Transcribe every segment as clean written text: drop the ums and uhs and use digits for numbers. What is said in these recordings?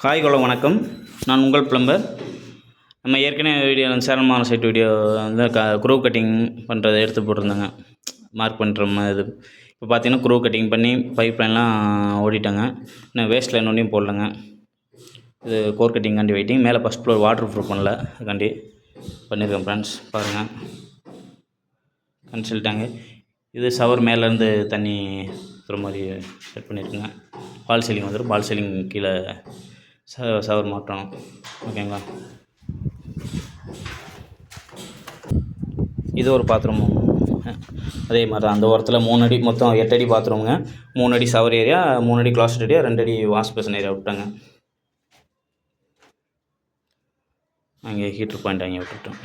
Hi hello வணக்கம். நான் உங்கள் பிளம்பர். நம்ம ஏற்கனவே வீடியோ சேரமான சைட் வீடியோ வந்து குரூவ் கட்டிங் பண்ணுறதை எடுத்து போட்டிருந்தாங்க. மார்க் பண்ணுற மாதிரி இது இப்போ பார்த்தீங்கன்னா குரூவ் கட்டிங் பண்ணி பைப் லைன்லாம் ஓடிட்டாங்க. இன்னும் வேஸ்ட் லைன் ஒன்றையும் போடலங்க. இது கோர் கட்டிங்காண்டி வெயிட்டிங். மேலே ஃபஸ்ட் ஃப்ளோர் வாட்டர் ப்ரூஃப் பண்ணல, அதுக்காண்டி பண்ணியிருக்கேன் ஃப்ரெண்ட்ஸ். பாருங்கள், கன்சல்ட்டாங்க. இது ஷவர் மேலேருந்து தண்ணி இருக்கிற மாதிரி செட் பண்ணியிருக்குங்க. பால் சீலிங் வந்துடும். பால் சீலிங் கீழே ஷவர் மாட்டணும். ஓகேங்களா? இது ஒரு பாத்ரூம். அதே மாதிரி தான் அந்த ஓரத்தில் 3 அடி, மொத்தம் 8 அடி பாத்ரூமுங்க. 3 அடி ஷவர் ஏரியா, 3 அடி க்ளாஸ்ட் ஏரியா, 2 அடி வாஷ் பேஷன் ஏரியா விட்டாங்க. அங்கே ஹீட்ரு பாயிண்ட் அங்கே விட்டுட்டோம்.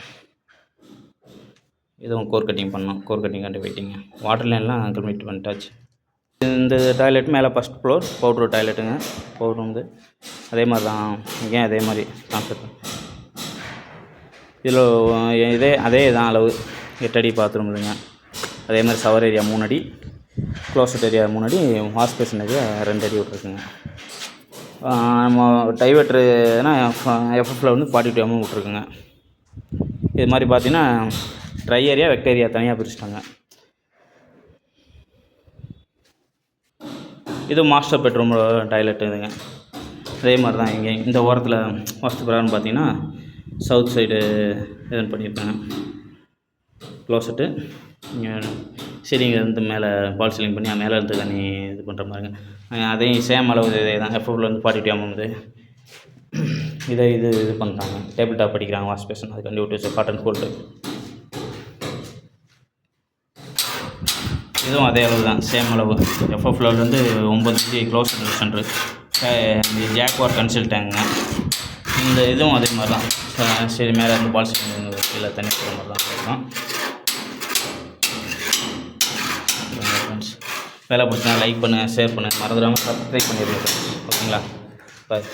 இதுவும் கோர் கட்டிங் பண்ணோம். கோர் கட்டிங்காண்டி வெயிட்டிங்க. வாட்டர் லைன்லாம் கம்ப்ளீட் பண்ணிட்டாச்சு. இந்த டாய்லெட் மேலே ஃபஸ்ட் ஃப்ளோர் பவுட்ரு டாய்லெட்டுங்க. பவுட்ரு வந்து அதே மாதிரி தான், இங்கேயும் அதே மாதிரி கான்செப்ட். இதில் அதே தான் அளவு 8 அடி பாத்ரூம் இல்லைங்க. அதே மாதிரி ஷவர் ஏரியா 3 அடி, க்ளோசட் ஏரியா 3 அடி, வாஷ் பேஷன் ஏரியா 2 அடி விட்ருக்குங்க. நம்ம டைவெட்ருனா எஃப்எஃப்பில் வந்து 42 mm விட்ருக்குங்க. இது மாதிரி பார்த்தீங்கன்னா ட்ரை ஏரியா, வெட் ஏரியா தனியாக பிரிச்சுட்டாங்க. இது மாஸ்டர் பெட்ரூம் டாய்லெட் இதுங்க. அதே மாதிரி தான் இங்கே இந்த ஓரத்தில் ஃபஸ்ட்டு ப்ராப்ளம் பார்த்தீங்கன்னா சவுத் சைடு எதுன்னு பண்ணியிருக்காங்க. க்ளோசட்டு இங்கே சீலிங் இருந்து மேலே பால் சீலிங் பண்ணி மேலே இருந்து தண்ணி இது பண்ணுற மாதிரிங்க. அதையும் சேம் அளவு இதே தான். எஃப்எஃப்பில் வந்து 42 mm இது பண்ணுறாங்க. டேபிள் டாப் படிக்கிறாங்க, வாஷ் பேஷன் அதுக்காண்டி விட்டு காட்டன் போட்டு. இதுவும் அதே அளவு தான், சேம் அளவு. எஃப்எஃப்லேருந்து 9 இன்ச்சு க்ளோஸ் சென்ட்ரு. இந்த ஜாக்வார் கன்சல்ட்டாங்க. இந்த இதுவும் அதே மாதிரி தான். சரி, மேலே இருந்து பால் சீலிங் கீழே தண்ணி போகிற மாதிரி தான் இருக்கும். வேலை பிடிச்சா லைக் பண்ணுங்கள், ஷேர் பண்ணுங்கள், மறந்துடாமல் சப்ஸ்கிரைப் பண்ணிடுங்க. ஓகேங்களா? பாய்.